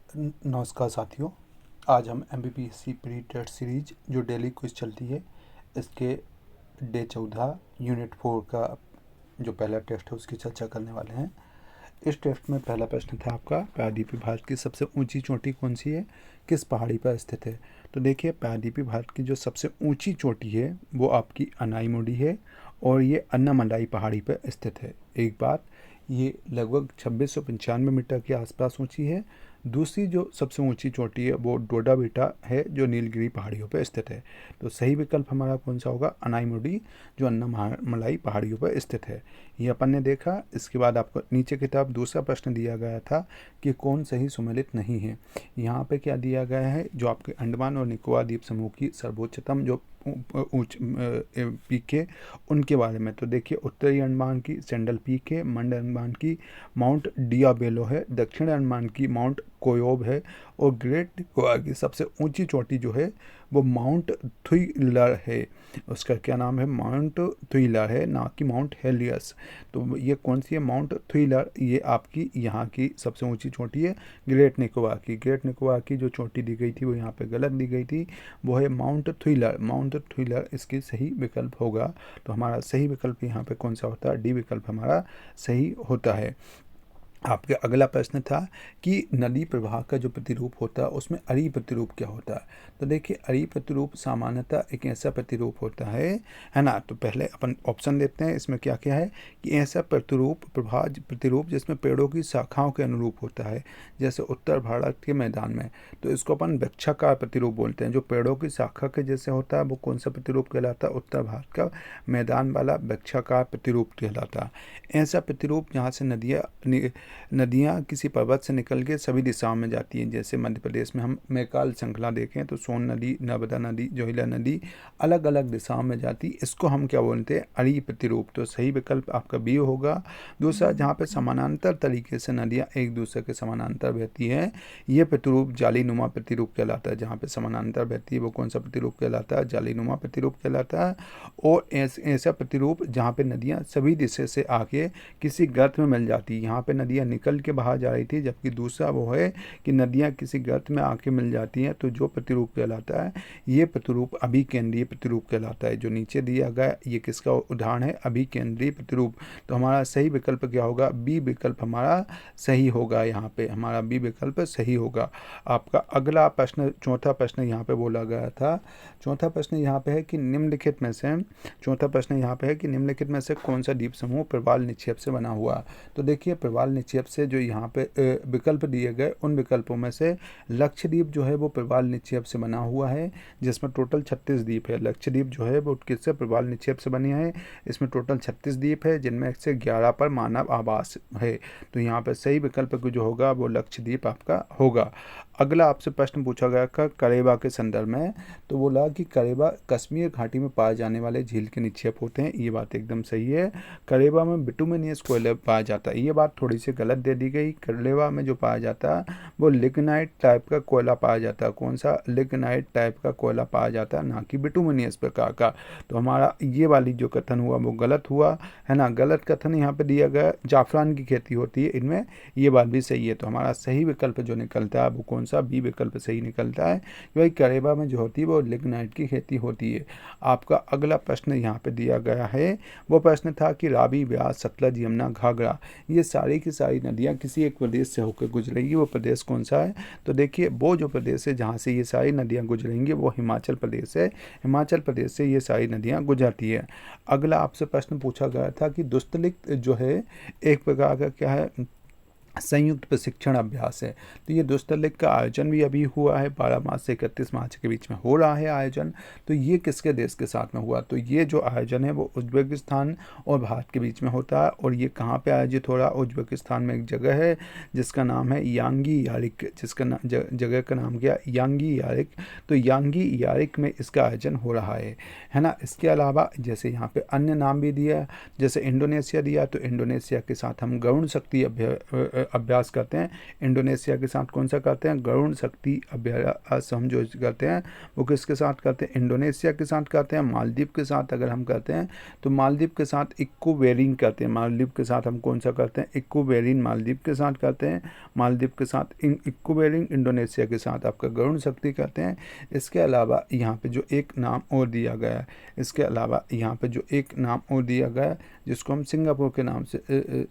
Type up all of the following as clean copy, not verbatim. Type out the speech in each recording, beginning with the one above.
नमस्कार साथियों। आज हम MBBSC प्री टेस्ट सीरीज जो डेली क्विज चलती है इसके डे 14 यूनिट 4 का जो पहला टेस्ट है उसकी चर्चा करने वाले हैं। इस टेस्ट में पहला प्रश्न था आपका, प्रायद्वीपीय भारत की सबसे ऊंची चोटी कौन सी है, किस पहाड़ी पर स्थित है। तो देखिए, प्रायद्वीपीय भारत की जो सबसे ऊंची चोटी है वो आपकी अनाईमुडी है और ये अन्नामलाई पहाड़ी पर स्थित है। एक बात, ये लगभग 2695 मीटर के आसपास ऊंची है। दूसरी जो सबसे ऊंची चोटी है वो डोडा बेटा है जो नीलगिरी पहाड़ियों पर स्थित है। तो सही विकल्प हमारा कौन सा होगा, अनाईमुडी जो अन्नामलाई पहाड़ियों पर स्थित है। ये अपन ने देखा। इसके बाद आपको नीचे की तरफ दूसरा प्रश्न दिया गया था कि कौन सही सुमेलित नहीं है। यहाँ पे क्या दिया गया है, जो आपके अंडमान और निकोबार द्वीप समूह की सर्वोच्चतम जो पीक है उनके बारे में। तो देखिए, उत्तरी अंडमान की सेंडल पीक है, मध्य अंडमान की माउंट डियाबेलो है, दक्षिण अंडमान की माउंट कोयोब है और ग्रेट निकोबार की सबसे ऊंची चोटी जो है वो माउंट थुइलर है। उसका क्या नाम है, माउंट थुइलर है, ना कि माउंट हेलियस। तो ये कौन सी है, माउंट थुइलर, ये आपकी यहाँ की सबसे ऊंची चोटी है ग्रेट निकोबार की। ग्रेट निकोबार की जो चोटी दी गई थी वो यहाँ पे गलत दी गई थी, वो है माउंट थुइलर। माउंट थुइलर इसकी सही विकल्प होगा। तो हमारा सही विकल्प यहाँ पे कौन सा होता है, डी विकल्प हमारा सही होता है। आपके अगला प्रश्न था कि नदी प्रवाह का जो प्रतिरूप होता है उसमें अरी प्रतिरूप क्या होता है। तो देखिए, अरी प्रतिरूप सामान्यतः एक ऐसा प्रतिरूप होता है ना। तो पहले अपन ऑप्शन लेते हैं, इसमें क्या क्या है कि ऐसा प्रतिरूप जिसमें पेड़ों की शाखाओं के अनुरूप होता है, जैसे उत्तर भारत के मैदान में। तो इसको अपन वृक्षाकार प्रतिरूप बोलते हैं। जो पेड़ों की शाखा के जैसे होता है वो कौन सा प्रतिरूप कहलाता है, उत्तर भारत का मैदान वाला वृक्षाकार प्रतिरूप कहलाता है। ऐसा प्रतिरूप जहाँ से नदियाँ किसी पर्वत से निकल के सभी दिशाओं में जाती हैं। जैसे मध्य प्रदेश में हम मैकाल श्रृंखला देखें तो सोन नदी, नर्मदा नदी, जोहिला नदी अलग अलग दिशाओं में जाती, इसको हम क्या बोलते हैं, अरी प्रतिरूप। तो सही विकल्प आपका बी होगा। दूसरा, जहाँ पे समानांतर तरीके से नदियाँ एक दूसरे के समानांतर बहती हैं, ये प्रतिरूप जालीनुमा प्रतिरूप कहलाता है। जहाँ पे समानांतर बहती है वो कौन सा प्रतिरूप कहलाता है, जालीनुमा प्रतिरूप कहलाता है। और ऐसा प्रतिरूप जहाँ पे नदियाँ सभी दिशा से आके किसी गर्त में मिल जाती है। यहाँ पे नदियाँ निकल के बाहर जा रही थी, जबकि दूसरा वो है कि नदियाँ किसी गर्त में आके मिल जाती हैं। तो जो प्रतिरूप कहलाता है ये प्रतिरूप अभिकेंद्रीय प्रतिरूप कहलाता है। जो नीचे दिया गया ये किसका उदाहरण है, अभिकेंद्रीय प्रतिरूप। तो हमारा सही विकल्प क्या होगा, बी विकल्प हमारा सही होगा। यहाँ पे हमारा बी विकल्प सही होगा। आपका अगला प्रश्न, चौथा प्रश्न यहाँ पे बोला गया था। चौथा प्रश्न यहाँ पे है कि निम्नलिखित में से निम्नलिखित में से कौन सा द्वीप समूह प्रवाल निक्षेप से बना हुआ। तो देखिए, प्रवाल निक्षेप से जो यहाँ पे विकल्प दिए गए उन विकल्पों में से लक्षद्वीप जो है वो प्रवाल निक्षेप से बना हुआ है, जिसमें टोटल 36 द्वीप है। लक्षद्वीप जो है वो किससे, प्रवाल निक्षेप से बनी है। इसमें टोटल 36 द्वीप है, जिनमें से 11 पर मानव आवास है। तो यहाँ पर सही विकल्प जो होगा वो लक्षद्वीप आपका होगा। अगला आपसे प्रश्न पूछा गया था करेबा के संदर्भ में। तो बोला कि करेबा कश्मीर घाटी में पाए जाने वाले झील के निक्षेप होते हैं। ये बात एकदम सही है। करेबा में बिटुमिनियस कोयला पाया जाता है, ये बात थोड़ी सी गलत दे दी गई। करेबा में जो पाया जाता है वो लिग्नाइट टाइप का कोयला पाया जाता है। कौन सा, लिग्नाइट टाइप का कोयला पाया जाता है, ना कि बिटुमिनियस प्रकार का। तो हमारा ये वाली जो कथन हुआ वो गलत हुआ है ना। गलत कथन यहाँ पे दिया गया, जाफरान की खेती होती है इनमें, ये बात भी सही है। तो हमारा सही विकल्प जो निकलता है वो कौन सा, बी विकल्प सही निकलता है। भाई करेबा में जो होती है वो लिग्नाइट की खेती होती है। आपका अगला प्रश्न यहाँ पे दिया गया है, वो प्रश्न था कि रावी, ब्यास, सतलज, यमुना, घाघरा, ये सारी की सारी नदियाँ किसी एक प्रदेश से होकर गुजरेंगी। वो प्रदेश कौन सा है। तो देखिए, वो जो प्रदेश है जहाँ से ये सारी नदियाँ गुजरेंगी वो हिमाचल प्रदेश है। हिमाचल प्रदेश से ये सारी नदियाँ गुजरती है। अगला आपसे प्रश्न पूछा गया था कि दुस्तलिक जो है एक प्रकार का क्या है, संयुक्त प्रशिक्षण अभ्यास है। तो ये दुस्तलिक का आयोजन भी अभी हुआ है, 12 मार्च से 31 मार्च के बीच में हो रहा है आयोजन। तो ये किसके देश के साथ में हुआ, तो ये जो आयोजन है वो उज्बेकिस्तान और भारत के बीच में होता है। और ये कहाँ पे आयोजित हो रहा है, उज्बेकिस्तान में एक जगह है जिसका नाम है यांगी यारिक, जिसका जगह का नाम क्या, यांगी यारिक। तो यांगी यारिक में इसका आयोजन हो रहा है ना। इसके अलावा जैसे यहाँ पे अन्य नाम भी दिया, जैसे इंडोनेशिया दिया, तो इंडोनेशिया के साथ हम गरुण शक्ति अभ्यास करते हैं इंडोनेशिया के साथ। कौन सा करते हैं? गरुण शक्ति अभ्यास हम जो करते हैं वो किसके साथ करते हैं? इंडोनेशिया के साथ करते हैं। मालदीव के साथ अगर हम करते हैं तो मालदीव के साथ इक्को बेरिंग करते हैं। मालदीव के साथ हम कौन सा करते हैं? इक्को बेरिंग मालदीव के साथ करते हैं। मालदीव के साथ इक्को बेरिंग इंडोनेशिया के साथ आपका गरुण शक्ति करते हैं। इसके अलावा यहाँ पे जो एक नाम और दिया गया है, इसके अलावा यहाँ पे जो एक नाम और दिया गया है जिसको हम सिंगापुर के नाम से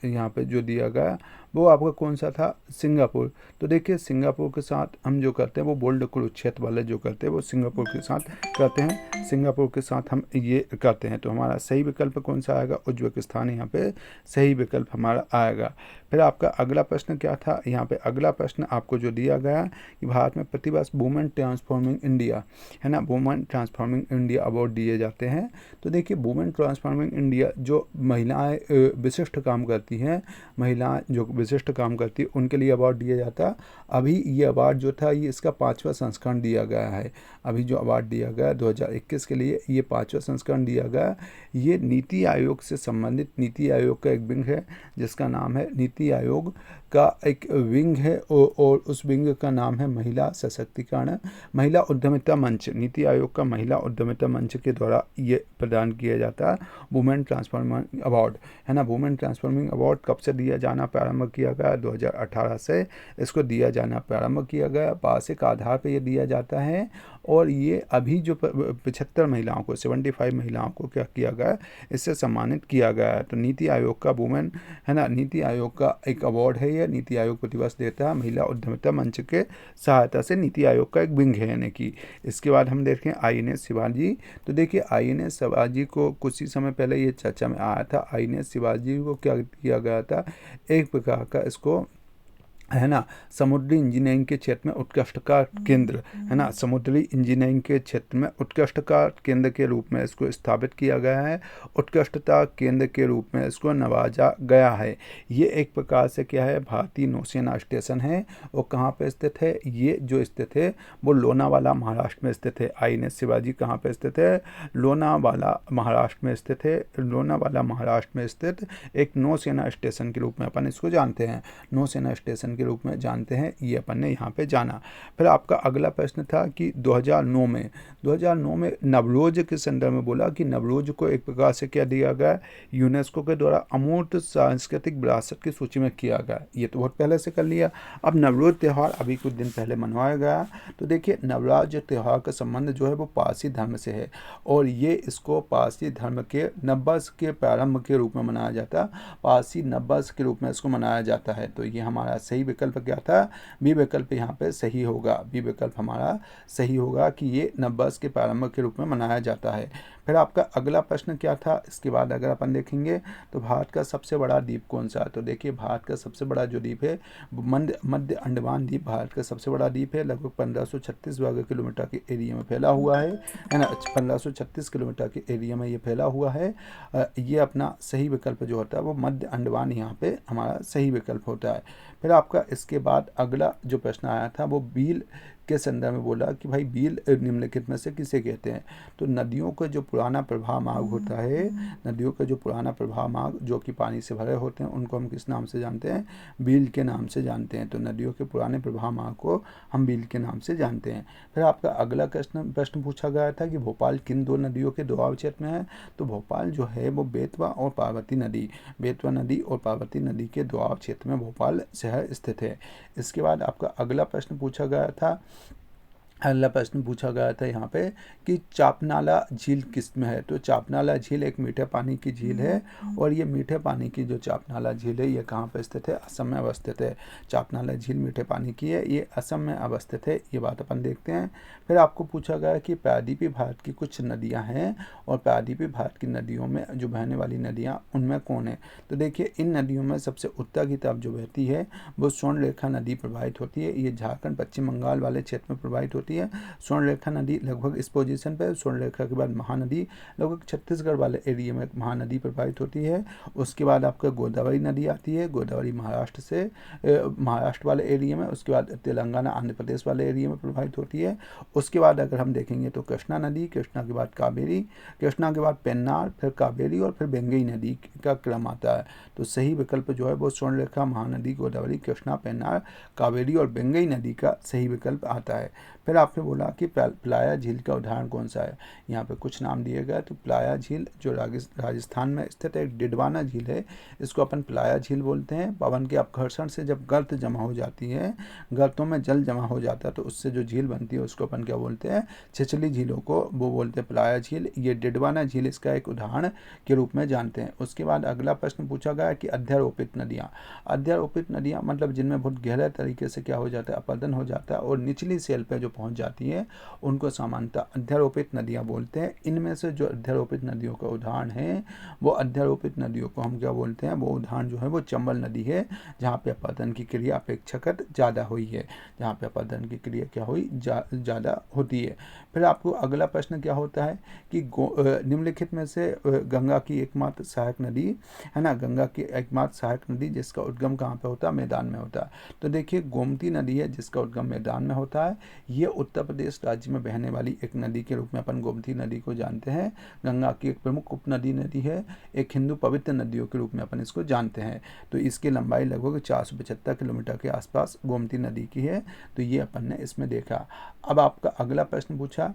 यहाँ पे जो दिया गया वो आपका कौन सा था? सिंगापुर। तो देखिए सिंगापुर के साथ हम जो करते हैं वो बोल्ड कुरुक्षेत्र वाले जो करते हैं वो सिंगापुर के साथ करते हैं। सिंगापुर के साथ हम ये करते हैं। तो हमारा सही विकल्प कौन सा आएगा? उज्बेकिस्तान यहाँ पे सही विकल्प हमारा आएगा। फिर आपका अगला प्रश्न क्या था? यहाँ पे अगला प्रश्न आपको जो दिया गया कि भारत में प्रतिवर्ष वुमेन ट्रांसफॉर्मिंग इंडिया, है ना, वुमेन ट्रांसफॉर्मिंग इंडिया अवार्ड दिए जाते हैं। तो देखिए वुमेन ट्रांसफॉर्मिंग इंडिया जो महिलाएं विशिष्ट काम करती हैं, महिलाएं जो विशिष्ट काम करती है उनके लिए अवार्ड दिया जाता है। अभी ये अवार्ड जो था ये इसका 5वां संस्करण दिया गया है। अभी जो अवार्ड दिया गया 2021 के लिए ये 5वां संस्करण दिया गया। ये नीति आयोग से संबंधित, नीति आयोग का एक विंग है जिसका नाम है, नीति आयोग का एक विंग है और उस विंग का नाम है महिला सशक्तिकरण, महिला उद्यमिता मंच। नीति आयोग का महिला उद्यमिता मंच के द्वारा ये प्रदान किया जाता है वुमेन ट्रांसफॉर्मिंग अवार्ड, है ना। वुमेन ट्रांसफॉर्मिंग अवार्ड कब से दिया जाना प्रारंभ किया गया? 2018 से इसको दिया जाना प्रारंभ किया गया। वार्षिक आधार पर ये दिया जाता है और ये अभी जो 75 महिलाओं को, 75 महिलाओं को क्या किया गया? इससे सम्मानित किया गया है। तो नीति आयोग का वुमेन, है ना, नीति आयोग का एक अवार्ड है। ये नीति आयोग प्रतिवर्ष देता है महिला उद्यमिता मंच के सहायता से। नीति आयोग का एक विंग है यानी कि। इसके बाद हम देखें INS शिवाजी। तो देखिए INS शिवाजी को कुछ ही समय पहले ये चर्चा में आया था। INS शिवाजी को क्या किया गया था? एक प्रकार का इसको, है ना, समुद्री इंजीनियरिंग के क्षेत्र में उत्कृष्ट का केंद्र, है ना, समुद्री इंजीनियरिंग के क्षेत्र में उत्कृष्ट का केंद्र के रूप में इसको स्थापित किया गया है। उत्कृष्टता केंद्र के रूप में इसको नवाजा गया है। ये एक प्रकार से क्या है? भारतीय नौसेना स्टेशन है। और कहाँ पे स्थित है? ये जो स्थित है वो लोनावाला महाराष्ट्र में स्थित है। INS शिवाजी कहाँ पे स्थित है? लोनावाला महाराष्ट्र में स्थित है। लोनावाला महाराष्ट्र में स्थित एक नौसेना स्टेशन के रूप में अपन इसको जानते हैं, नौसेना स्टेशन के रूप में जानते हैं। ये अपन ने यहाँ पे जाना। फिर आपका अगला प्रश्न था कि 2009 में नवरोज के संदर्भ में बोला कि नवरोज को एक प्रकार से क्या दिया गया? यूनेस्को के द्वारा अमूर्त सांस्कृतिक विरासत की सूची में किया गया। ये तो बहुत पहले से कर लिया। अब नवरोज त्यौहार अभी कुछ दिन पहले मनवाया गया। तो देखिए नवरोज त्यौहार का संबंध जो है वो पारसी धर्म से है और ये इसको पारसी धर्म के नववर्ष के प्रारंभ के रूप में मनाया जाता है। पारसी नववर्ष के रूप में इसको मनाया जाता है। तो ये हमारा सही विकल्प क्या था? बी विकल्प यहाँ पे सही होगा। बी विकल्प हमारा सही होगा कि ये नववर्ष के प्रारंभ के रूप में मनाया जाता है। फिर आपका अगला प्रश्न क्या था? इसके बाद अगर अपन देखेंगे तो भारत का सबसे बड़ा द्वीप कौन सा है? तो देखिए भारत का सबसे बड़ा जो द्वीप है मध्य अंडमान द्वीप भारत का सबसे बड़ा द्वीप है। लगभग 1536 वर्ग किलोमीटर के एरिया में फैला हुआ है ना। 1536 किलोमीटर के एरिया में ये फैला हुआ है। ये अपना सही विकल्प जो होता है वो मध्य अंडमान यहाँ पे हमारा सही विकल्प होता है। फिर आपका इसके बाद अगला जो प्रश्न आया था वो बील के संदर्भ में बोला कि भाई बील निम्नलिखित में से किसे कहते हैं? तो नदियों का जो पुराना प्रवाह मार्ग होता है, नदियों का जो पुराना प्रवाह मार्ग जो कि पानी से भरे होते हैं उनको हम किस नाम से जानते हैं? बील के नाम से जानते हैं। तो नदियों के पुराने प्रवाह मार्ग को हम बील के नाम से जानते हैं। फिर आपका अगला प्रश्न पूछा गया था कि भोपाल किन दो नदियों के दोआब क्षेत्र में है? तो भोपाल जो है वो बेतवा और पार्वती नदी, बेतवा नदी और पार्वती नदी के दोआब क्षेत्र में भोपाल शहर स्थित है। इसके बाद आपका अगला प्रश्न पूछा गया था यहाँ पे कि चापनाला झील किस में है? तो चापनाला झील एक मीठे पानी की झील है और ये मीठे पानी की जो चापनाला झील है ये कहाँ पे स्थित है? असम में अवस्थित है। चापनाला झील मीठे पानी की है, ये असम में अवस्थित है। ये बात अपन देखते हैं। फिर आपको पूछा गया कि प्रायद्वीपीय भारत की कुछ नदियाँ हैं और प्रायद्वीपीय भारत की नदियों में जो बहने वाली नदियाँ उनमें कौन है? तो देखिए इन नदियों में सबसे उत्तर की तरफ जो बहती है वो स्वर्णरेखा नदी प्रवाहित होती है। ये झारखंड पश्चिम बंगाल वाले क्षेत्र में प्रवाहित होती है। होती है। स्वर्णरेखा नदी लगभग इस पोजीशन पर, स्वर्णरेखा के बाद महानदी लगभग छत्तीसगढ़ वाले एरिया में महानदी प्रवाहित होती है। उसके बाद आपका गोदावरी नदी आती है, गोदावरी महाराष्ट्र से महाराष्ट्र वाले एरिया में, उसके बाद तेलंगाना आंध्र प्रदेश वाले एरिया में प्रवाहित होती है। उसके बाद अगर हम देखेंगे तो कृष्णा नदी, कृष्णा के बाद कावेरी, कृष्णा के बाद पेन्नार, फिर कावेरी और फिर बेंगई नदी का क्रम आता है। तो सही विकल्प जो है वो स्वर्णरेखा, महानदी, गोदावरी, कृष्णा, पेन्नार, कावेरी और बेंगई नदी का सही विकल्प आता है। फिर आपने बोला कि प्लाया झील का उदाहरण कौन सा है। यहाँ पे कुछ नाम दिए गए, तो प्लाया झील जो राजस्थान में स्थित एक डिडवाना झील है, इसको अपन प्लाया झील बोलते हैं। पवन के अपघर्षण से जब गर्त जमा हो जाती है, गर्तों में जल जमा हो जाता है, तो उससे जो झील बनती है उसको अपन क्या बोलते हैं, छिछली झीलों को वो बोलते हैं प्लाया झील। ये डिडवाना झील इसका एक उदाहरण के रूप में जानते हैं। उसके बाद अगला प्रश्न पूछा गया कि अध्यारोपित नदियाँ। अध्यारोपित नदियाँ मतलब जिनमें बहुत गहरे तरीके से क्या हो जाता है, अपरदन हो जाता है और निचली सेल पे जो पहुंच जाती है उनको सामान्यतः अध्यारोपित नदियाँ बोलते हैं। इनमें से जो अध्यारोपित नदियों का उदाहरण है, वो अध्यारोपित नदियों को हम क्या बोलते हैं, वो उदाहरण जो है वो चंबल नदी है, जहाँ पे अपरदन की क्रिया अपेक्षाकृत ज़्यादा हुई है, जहाँ पे अपरदन की क्रिया क्या हुई, ज़्यादा होती है। फिर आपको अगला प्रश्न क्या होता है कि निम्नलिखित में से गंगा की एकमात्र सहायक नदी है ना, गंगा की एकमात्र सहायक नदी जिसका उद्गम कहाँ पे होता है, मैदान में होता है। तो देखिए गोमती नदी है जिसका उद्गम मैदान में होता है। ये उत्तर प्रदेश राज्य में बहने वाली एक नदी के रूप में अपन गोमती नदी को जानते हैं। गंगा की एक प्रमुख नदी है, एक हिंदू पवित्र नदियों के रूप में अपन इसको जानते हैं। तो इसकी लंबाई लगभग 475 किलोमीटर के आसपास गोमती नदी की है। तो ये अपन ने इसमें देखा। अब आपका अगला प्रश्न पूछा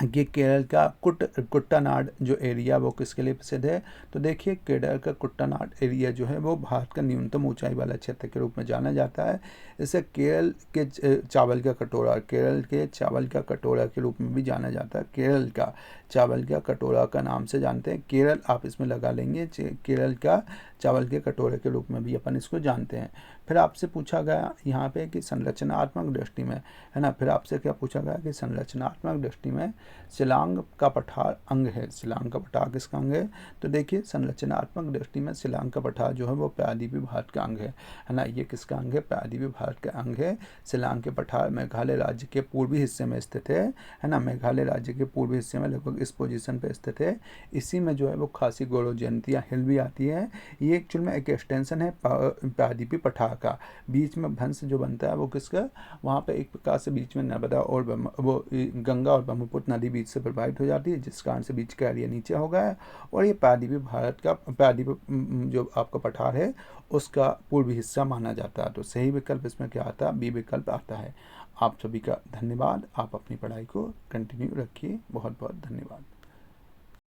कि केरल का कुट्टानाड जो एरिया वो किसके लिए प्रसिद्ध है। तो देखिए केरल का कुट्टानाड एरिया जो है वो भारत का न्यूनतम ऊंचाई वाला क्षेत्र के रूप में जाना जाता है। इसे केरल के चावल का कटोरा, केरल के चावल का कटोरा के रूप में भी जाना जाता है। केरल का चावल का कटोरा का नाम से जानते हैं। केरल आप इसमें लगा लेंगे, केरल का चावल के कटोरे के रूप में भी अपन इसको जानते हैं। फिर आपसे पूछा गया यहाँ पे कि संरचनात्मक दृष्टि में, है ना, फिर आपसे क्या पूछा गया कि संरचनात्मक दृष्टि में शिलांग का पठार अंग है। शिलांग का पठार किसका अंग है। तो देखिए संरचनात्मक दृष्टि में शिलांग का पठार जो है वो प्रायद्वीपीय भारत का अंग है ना। ये किसका अंग है, प्रायद्वीपीय भारत का अंग है। शिलांग के पठार मेघालय राज्य के पूर्वी हिस्से में स्थित है ना। मेघालय राज्य के पूर्वी हिस्से में लगभग इस पोजीशन पे स्थित है। इसी में जो है वो खासी गोरो जयंतिया हिल भी आती है। ये एक्चुअल में एक एक्सटेंशन है प्रायद्वीपीय पठार का। बीच में भंस जो बनता है वो किसका, वहाँ पे एक प्रकार से बीच में नर्मदा और वो गंगा और ब्रह्मपुत्र नदी बीच से प्रभावित हो जाती है, जिस कारण से बीच का एरिया नीचे हो गया है। और ये प्रायद्वीपीय भारत का प्रायद्वीपीय जो आपका पठार है उसका पूर्वी हिस्सा माना जाता है। तो सही विकल्प इसमें क्या आता है, बी विकल्प आता है। आप सभी का धन्यवाद। आप अपनी पढ़ाई को कंटिन्यू रखिए। बहुत बहुत धन्यवाद।